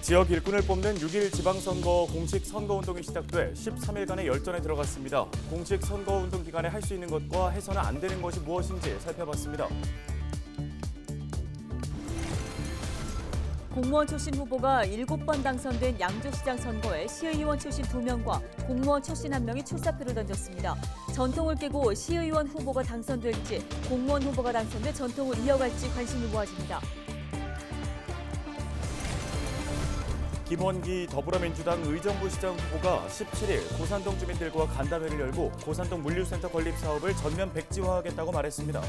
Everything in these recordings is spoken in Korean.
지역 일꾼을 뽑는 6일 지방선거 공식 선거운동이 시작돼 13일간의 열전에 들어갔습니다. 공식 선거운동 기간에 할 수 있는 것과 해서는 안 되는 것이 무엇인지 살펴봤습니다. 공무원 출신 후보가 7번 당선된 양주시장 선거에 시의원 출신 2명과 공무원 출신 1명이 출사표를 던졌습니다. 전통을 깨고 시의원 후보가 당선될지 공무원 후보가 당선돼 전통을 이어갈지 관심이 모아집니다. 김원기 더불어민주당 의정부시장 후보가 17일 고산동 주민들과 간담회를 열고 고산동 물류센터 건립 사업을 전면 백지화하겠다고 말했습니다.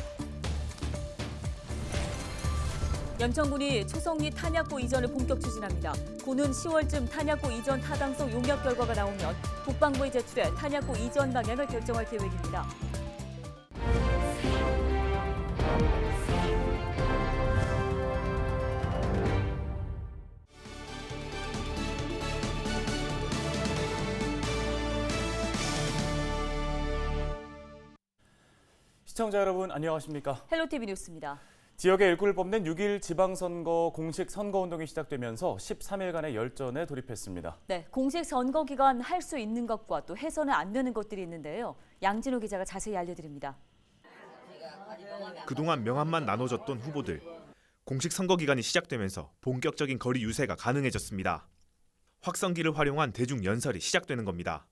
연천군이 초성리 탄약고 이전을 본격 추진합니다. 군은 10월쯤 탄약고 이전 타당성 용역 결과가 나오면 국방부에 제출해 탄약고 이전 방향을 결정할 계획입니다. 시청자 여러분 안녕하십니까? 헬로티비 뉴스입니다. 지역의 일꾼을 뽑는 6일 지방선거 공식 선거운동이 시작되면서 13일간의 열전에 돌입했습니다. 네, 공식 선거 기간 할 수 있는 것과 또 해서는 안 되는 것들이 있는데요. 양진호 기자가 자세히 알려드립니다. 그동안 명함만 나눠줬던 후보들. 공식 선거 기간이 시작되면서 본격적인 거리 유세가 가능해졌습니다. 확성기를 활용한 대중 연설이 시작되는 겁니다.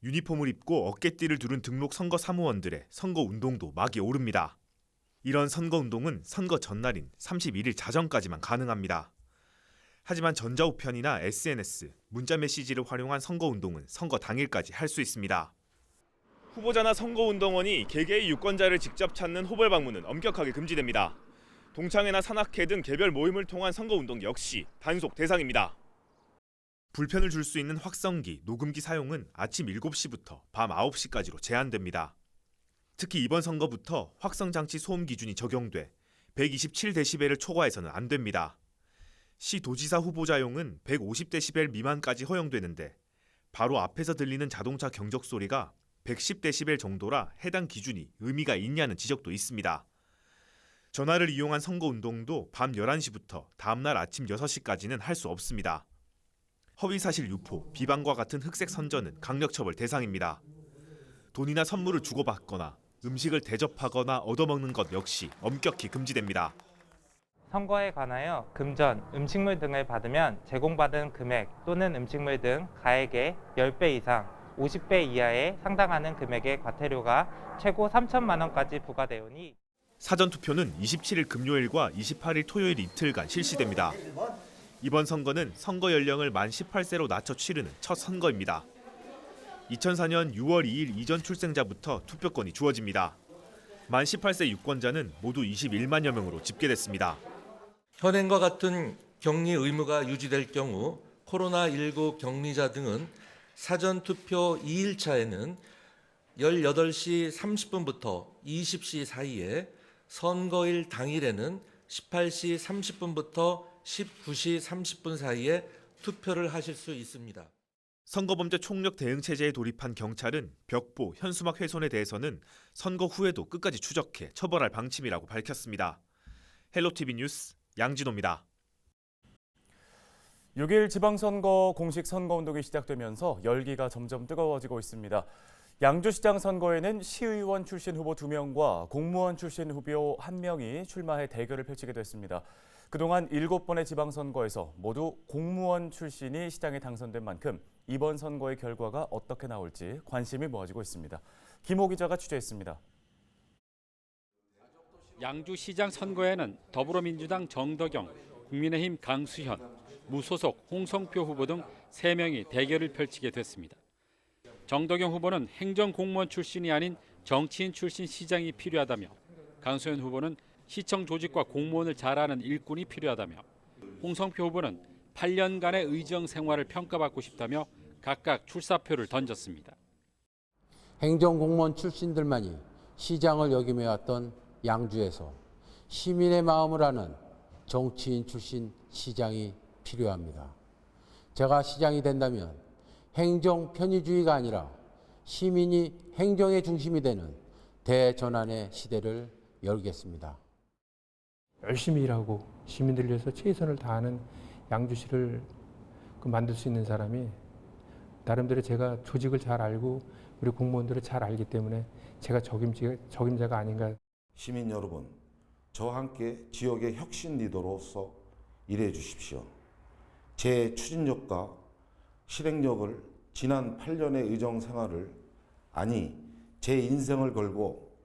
유니폼을 입고 어깨띠를 두른 등록 선거 사무원들의 선거 운동도 막이 오릅니다. 이런 선거 운동은 선거 전날인 31일 자정까지만 가능합니다. 하지만 전자우편이나 SNS, 문자 메시지를 활용한 선거 운동은 선거 당일까지 할 수 있습니다. 후보자나 선거운동원이 개개의 유권자를 직접 찾는 호벌 방문은 엄격하게 금지됩니다. 동창회나 산악회 등 개별 모임을 통한 선거운동 역시 단속 대상입니다. 불편을 줄 수 있는 확성기, 녹음기 사용은 아침 7시부터 밤 9시까지로 제한됩니다. 특히 이번 선거부터 확성장치 소음 기준이 적용돼 127데시벨을 초과해서는 안 됩니다. 시 도지사 후보자용은 150데시벨 미만까지 허용되는데 바로 앞에서 들리는 자동차 경적 소리가 110데시벨 정도라 해당 기준이 의미가 있냐는 지적도 있습니다. 전화를 이용한 선거운동도 밤 11시부터 다음날 아침 6시까지는 할 수 없습니다. 허위사실 유포, 비방과 같은 흑색 선전은 강력처벌 대상입니다. 돈이나 선물을 주고받거나 음식을 대접하거나 얻어먹는 것 역시 엄격히 금지됩니다. 선거에 관하여 금전, 음식물 등을 받으면 제공받은 금액 또는 음식물 등 가액의 10배 이상, 50배 이하에 상당하는 금액의 과태료가 최고 3천만 원까지 부과되오니 사전투표는 27일 금요일과 28일 토요일 이틀간 실시됩니다. 이번 선거는 선거 연령을 만 18세로 낮춰 치르는 첫 선거입니다. 2004년 6월 2일 이전 출생자부터 투표권이 주어집니다. 만 18세 유권자는 모두 21만여 명으로 집계됐습니다. 현행과 같은 격리 의무가 유지될 경우 코로나19 격리자 등은 사전투표 2일차에는 18시 30분부터 20시 사이에, 선거일 당일에는 18시 30분부터 19시 30분 사이에 투표를 하실 수 있습니다. 선거범죄 총력 대응 체제에 돌입한 경찰은 벽보, 현수막 훼손에 대해서는 선거 후에도 끝까지 추적해 처벌할 방침이라고 밝혔습니다. 헬로티비 뉴스 양진호입니다. 6일 지방선거 공식 선거운동이 시작되면서 열기가 점점 뜨거워지고 있습니다. 양주시장 선거에는 시의원 출신 후보 2명과 공무원 출신 후보 1명이 출마해 대결을 펼치게 됐습니다. 그동안 7번의 지방선거에서 모두 공무원 출신이 시장에 당선된 만큼 이번 선거의 결과가 어떻게 나올지 관심이 모아지고 있습니다. 김호 기자가 취재했습니다. 양주시장 선거에는 더불어민주당 정덕영, 국민의힘 강수현, 무소속 홍성표 후보 등 3명이 대결을 펼치게 됐습니다. 정덕영 후보는 행정공무원 출신이 아닌 정치인 출신 시장이 필요하다며, 강수현 후보는 시청 조직과 공무원을 잘 아는 일꾼이 필요하다며, 홍성표 후보는 8년간의 의정 생활을 평가받고 싶다며 각각 출사표를 던졌습니다. 행정공무원 출신들만이 시장을 역임해왔던 양주에서 시민의 마음을 아는 정치인 출신 시장이 필요합니다. 제가 시장이 된다면 행정 편의주의가 아니라 시민이 행정의 중심이 되는 대전환의 시대를 열겠습니다. 열심히 일하고 시민들을 위해서 최선을 다하는 양주시를 만들 수 있는 사람이 나름대로 제가 조직을 잘 알고 우리 공무원들을 잘 알기 때문에 제가 적임자가 아닌가. 시민 여러분, 저와 함께 지역의 혁신 리더로서 일해 주십시오. 제 추진력과 실행력을 지난 8년의 의정 생활을 제 인생을 걸고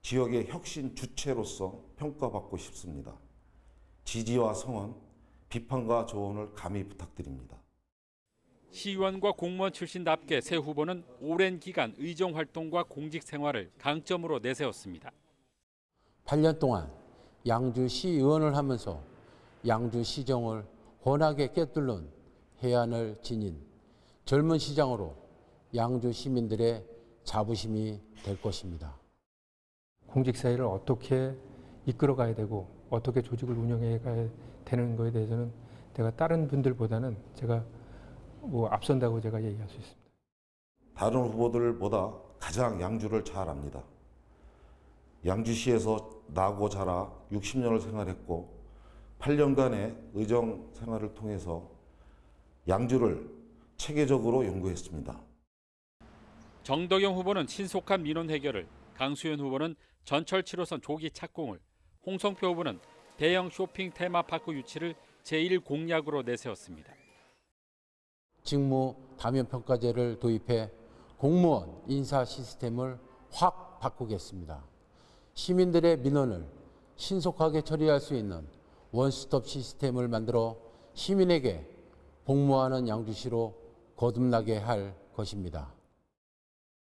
지역의 혁신 주체로서 평가받고 싶습니다. 지지와 성원, 비판과 조언을 감히 부탁드립니다. 시의원과 공무원 출신답게 새 후보는 오랜 기간 의정 활동과 공직 생활을 강점으로 내세웠습니다. 8년 동안 양주시의원을 하면서 양주시정을 혼하게 꿰뚫는 해안을 지닌 젊은 시장으로 양주 시민들의 자부심이 될 것입니다. 공직사회를 어떻게 이끌어가야 되고 어떻게 조직을 운영해 가야 되는 거에 대해서는 내가 다른 분들보다는 제가 앞선다고 제가 얘기할 수 있습니다. 다른 후보들보다 가장 양주를 잘 압니다. 양주시에서 나고 자라 60년을 생활했고 8년간의 의정 생활을 통해서 양주를 체계적으로 연구했습니다. 정덕영 후보는 신속한 민원 해결을, 강수현 후보는 전철 7호선 조기 착공을, 홍성표 후보는 대형 쇼핑 테마파크 유치를 제1공약으로 내세웠습니다. 직무 다면평가제를 도입해 공무원 인사 시스템을 확 바꾸겠습니다. 시민들의 민원을 신속하게 처리할 수 있는 원스톱 시스템을 만들어 시민에게 복무하는 양주시로 거듭나게 할 것입니다.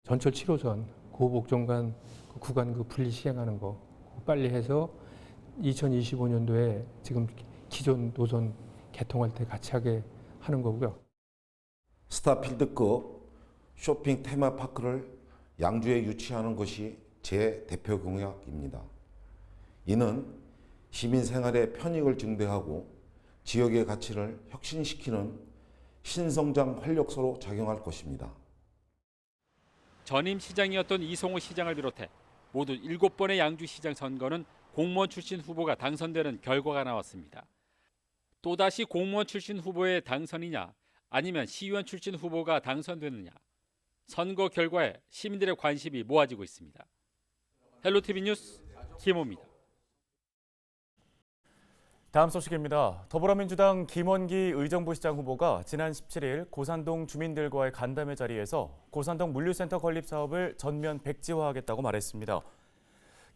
전철 7호선 고복정간 구간 분리 시행하는 거 빨리 해서 2025년도에 지금 기존 노선 개통할 때 같이 하게 하는 거고요. 스타필드급 쇼핑 테마파크를 양주에 유치하는 것이 제 대표 공약입니다. 이는 시민 생활의 편익을 증대하고 지역의 가치를 혁신시키는 신성장 활력소로 작용할 것입니다. 전임 시장이었던 이성호 시장을 비롯해 모두 7번의 양주시장 선거는 공무원 출신 후보가 당선되는 결과가 나왔습니다. 또다시 공무원 출신 후보의 당선이냐 아니면 시의원 출신 후보가 당선되느냐, 선거 결과에 시민들의 관심이 모아지고 있습니다. 헬로티비 뉴스 김호입니다. 다음 소식입니다. 더불어민주당 김원기 의정부시장 후보가 지난 17일 고산동 주민들과의 간담회 자리에서 고산동 물류센터 건립 사업을 전면 백지화하겠다고 말했습니다.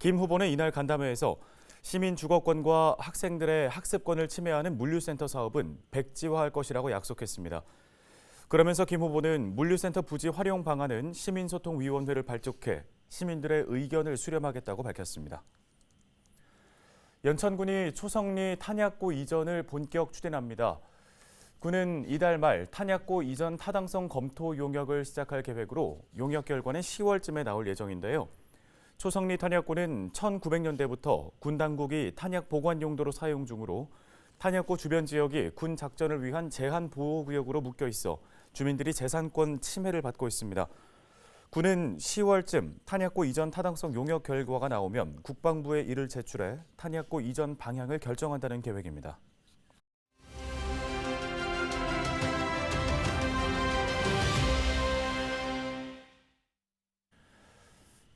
김 후보는 이날 간담회에서 시민 주거권과 학생들의 학습권을 침해하는 물류센터 사업은 백지화할 것이라고 약속했습니다. 그러면서 김 후보는 물류센터 부지 활용 방안은 시민소통위원회를 발족해 시민들의 의견을 수렴하겠다고 밝혔습니다. 연천군이 초성리 탄약고 이전을 본격 추진합니다. 군은 이달 말 탄약고 이전 타당성 검토 용역을 시작할 계획으로 용역 결과는 10월쯤에 나올 예정인데요. 초성리 탄약고는 1900년대부터 군 당국이 탄약 보관 용도로 사용 중으로 탄약고 주변 지역이 군 작전을 위한 제한 보호구역으로 묶여 있어 주민들이 재산권 침해를 받고 있습니다. 군은 10월쯤 탄약고 이전 타당성 용역 결과가 나오면 국방부에 이를 제출해 탄약고 이전 방향을 결정한다는 계획입니다.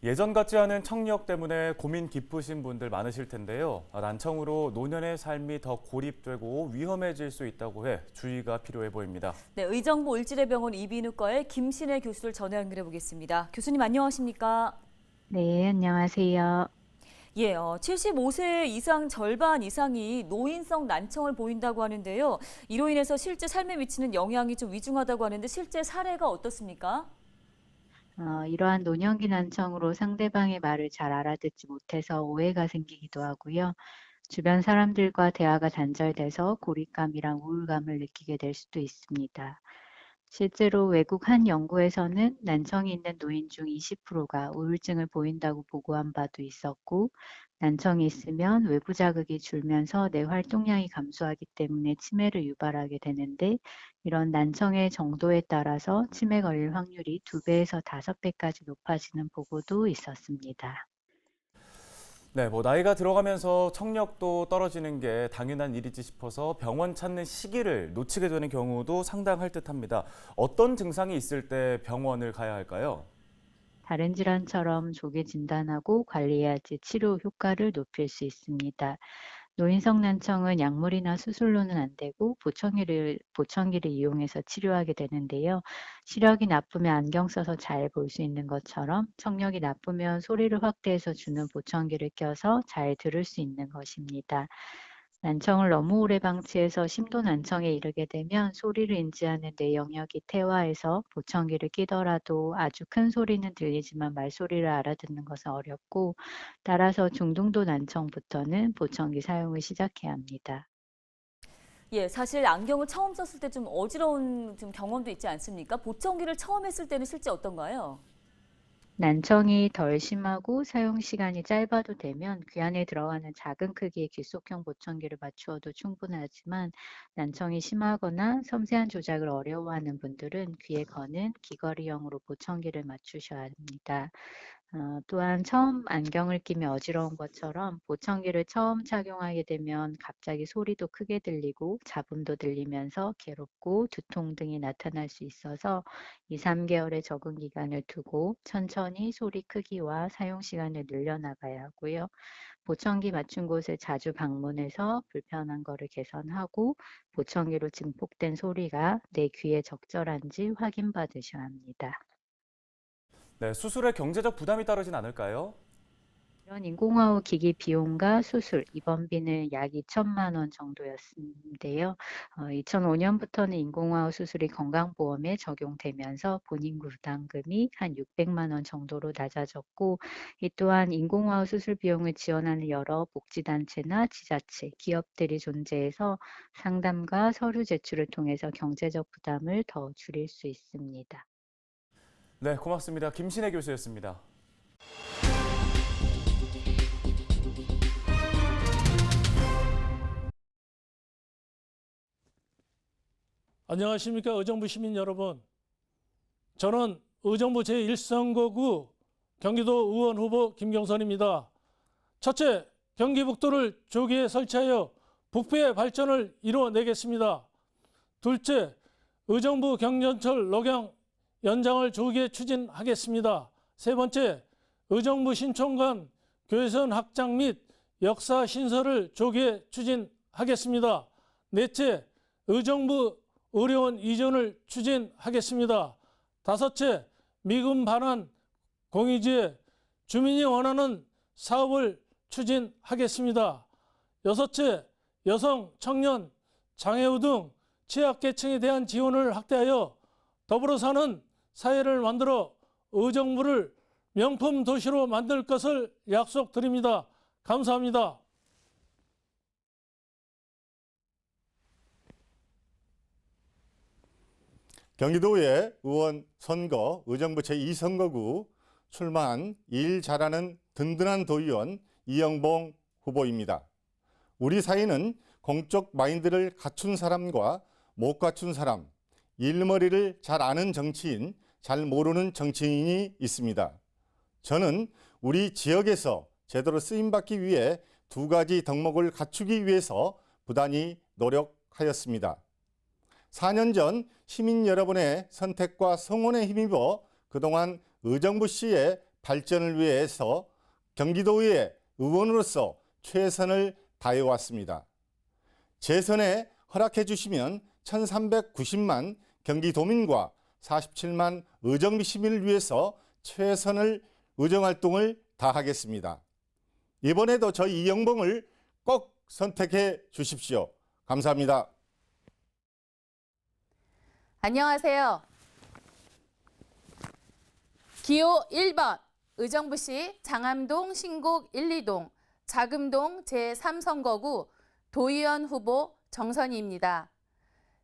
예전 같지 않은 청력 때문에 고민 깊으신 분들 많으실 텐데요. 난청으로 노년의 삶이 더 고립되고 위험해질 수 있다고 해 주의가 필요해 보입니다. 네, 의정부 을지대병원 이비인후과의 김신혜 교수를 전화 연결해 보겠습니다. 교수님 안녕하십니까? 네, 안녕하세요. 예, 75세 이상 절반 이상이 노인성 난청을 보인다고 하는데요. 이로 인해서 실제 삶에 미치는 영향이 좀 위중하다고 하는데 실제 사례가 어떻습니까? 이러한 노년기 난청으로 상대방의 말을 잘 알아듣지 못해서 오해가 생기기도 하고요. 주변 사람들과 대화가 단절돼서 고립감이랑 우울감을 느끼게 될 수도 있습니다. 실제로 외국 한 연구에서는 난청이 있는 노인 중 20%가 우울증을 보인다고 보고한 바도 있었고, 난청이 있으면 외부 자극이 줄면서 뇌 활동량이 감소하기 때문에 치매를 유발하게 되는데, 이런 난청의 정도에 따라서 치매 걸릴 확률이 2배에서 5배까지 높아지는 보고도 있었습니다. 네, 나이가 들어가면서 청력도 떨어지는 게 당연한 일이지 싶어서 병원 찾는 시기를 놓치게 되는 경우도 상당할 듯합니다. 어떤 증상이 있을 때 병원을 가야 할까요? 다른 질환처럼 조기 진단하고 관리해야지 치료 효과를 높일 수 있습니다. 노인성 난청은 약물이나 수술로는 안 되고 보청기를 이용해서 치료하게 되는데요. 시력이 나쁘면 안경 써서 잘 볼 수 있는 것처럼 청력이 나쁘면 소리를 확대해서 주는 보청기를 껴서 잘 들을 수 있는 것입니다. 난청을 너무 오래 방치해서 심도 난청에 이르게 되면 소리를 인지하는 뇌 영역이 퇴화해서 보청기를 끼더라도 아주 큰 소리는 들리지만 말소리를 알아듣는 것은 어렵고, 따라서 중등도 난청부터는 보청기 사용을 시작해야 합니다. 예, 사실 안경을 처음 썼을 때 좀 어지러운 좀 경험도 있지 않습니까? 보청기를 처음 했을 때는 실제 어떤가요? 난청이 덜 심하고 사용 시간이 짧아도 되면 귀 안에 들어가는 작은 크기의 귓속형 보청기를 맞추어도 충분하지만, 난청이 심하거나 섬세한 조작을 어려워하는 분들은 귀에 거는 귀걸이형으로 보청기를 맞추셔야 합니다. 또한 처음 안경을 끼며 어지러운 것처럼 보청기를 처음 착용하게 되면 갑자기 소리도 크게 들리고 잡음도 들리면서 괴롭고 두통 등이 나타날 수 있어서 2, 3개월의 적응 기간을 두고 천천히 소리 크기와 사용 시간을 늘려나가야 하고요. 보청기 맞춘 곳을 자주 방문해서 불편한 거를 개선하고 보청기로 증폭된 소리가 내 귀에 적절한지 확인받으셔야 합니다. 네, 수술에 경제적 부담이 따르진 않을까요? 이런 인공호흡 기기 비용과 수술, 입원비는 약 2천만 원 정도였는데요. 2005년부터는 인공호흡 수술이 건강보험에 적용되면서 본인 부담금이 한 600만 원 정도로 낮아졌고, 이 또한 인공호흡 수술 비용을 지원하는 여러 복지단체나 지자체, 기업들이 존재해서 상담과 서류 제출을 통해서 경제적 부담을 더 줄일 수 있습니다. 네, 고맙습니다. 김신혜 교수였습니다. 안녕하십니까, 의정부 시민 여러분. 저는 의정부 제1선거구 경기도 의원 후보 김경선입니다. 첫째, 경기 북도를 조기에 설치하여 북부의 발전을 이루어내겠습니다. 둘째, 의정부 경전철 녹양 연장을 조기에 추진하겠습니다. 세 번째, 의정부 신촌간 교회선 확장 및 역사 신설을 조기에 추진하겠습니다. 넷째, 의정부 의료원 이전을 추진하겠습니다. 다섯째, 미군 반환 공유지에 주민이 원하는 사업을 추진하겠습니다. 여섯째, 여성, 청년, 장애우 등 취약계층에 대한 지원을 확대하여 더불어 사는 사회를 만들어 의정부를 명품 도시로 만들 것을 약속드립니다. 감사합니다. 경기도의 의원 선거 의정부 제2선거구 출마한 일 잘하는 든든한 도의원 이영봉 후보입니다. 우리 사회는 공적 마인드를 갖춘 사람과 못 갖춘 사람, 일머리를 잘 아는 정치인, 잘 모르는 정치인이 있습니다. 저는 우리 지역에서 제대로 쓰임받기 위해 두 가지 덕목을 갖추기 위해서 부단히 노력하였습니다. 4년 전 시민 여러분의 선택과 성원에 힘입어 그동안 의정부시의 발전을 위해서 경기도의 의원으로서 최선을 다해왔습니다. 재선에 허락해 주시면 1390만 경기도민과 47만 의정부 시민을 위해서 최선을 의정활동을 다하겠습니다. 이번에도 저희 이영봉을 꼭 선택해 주십시오. 감사합니다. 안녕하세요. 기호 1번 의정부시 장암동 신곡 1, 2동 자금동 제3선거구 도의원 후보 정선희입니다.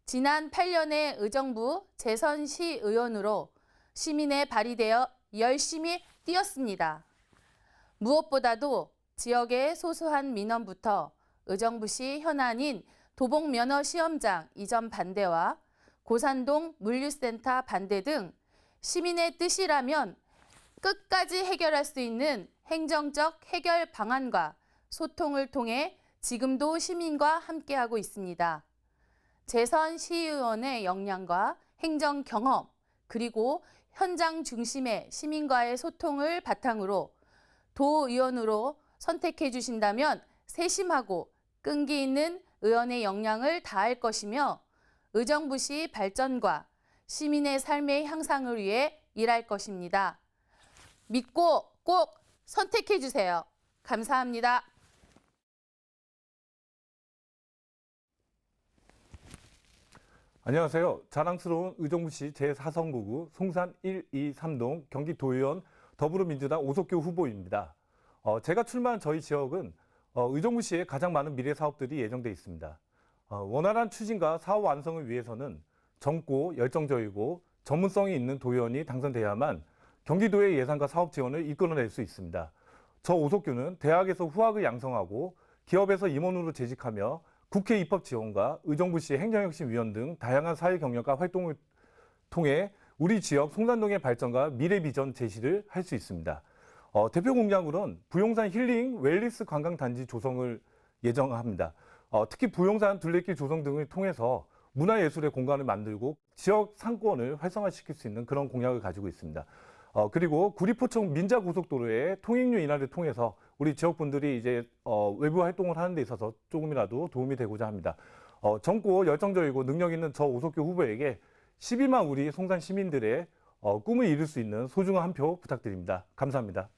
지난 8년의 의정부 재선시의원으로 시민의 발이 되어 열심히 뛰었습니다. 무엇보다도 지역의 소소한 민원부터 의정부시 현안인 도봉면허 시험장 이전 반대와 고산동 물류센터 반대 등 시민의 뜻이라면 끝까지 해결할 수 있는 행정적 해결 방안과 소통을 통해 지금도 시민과 함께하고 있습니다. 재선 시의원의 역량과 행정 경험, 그리고 현장 중심의 시민과의 소통을 바탕으로 도의원으로 선택해 주신다면 세심하고 끈기 있는 의원의 역량을 다할 것이며 의정부시 발전과 시민의 삶의 향상을 위해 일할 것입니다. 믿고 꼭 선택해 주세요. 감사합니다. 안녕하세요. 자랑스러운 의정부시 제4선거구 송산 1, 2, 3동 경기도의원 더불어민주당 오석규 후보입니다. 제가 출마한 저희 지역은 의정부시에 가장 많은 미래 사업들이 예정돼 있습니다. 원활한 추진과 사업 완성을 위해서는 젊고 열정적이고 전문성이 있는 도의원이 당선돼야만 경기도의 예산과 사업 지원을 이끌어낼 수 있습니다. 저 오석규는 대학에서 후학을 양성하고 기업에서 임원으로 재직하며 국회 입법 지원과 의정부시 행정혁신위원 등 다양한 사회 경력과 활동을 통해 우리 지역 송산동의 발전과 미래 비전 제시를 할 수 있습니다. 대표 공약으로는 부용산 힐링 웰리스 관광단지 조성을 예정합니다. 특히 부용산 둘레길 조성 등을 통해서 문화예술의 공간을 만들고 지역 상권을 활성화시킬 수 있는 그런 공약을 가지고 있습니다. 그리고 구리포청 민자고속도로의 통행료 인하를 통해서 우리 지역분들이 이제 외부 활동을 하는 데 있어서 조금이라도 도움이 되고자 합니다. 젊고 열정적이고 능력 있는 저 오석규 후보에게 12만 우리 송산 시민들의 꿈을 이룰 수 있는 소중한 한 표 부탁드립니다. 감사합니다.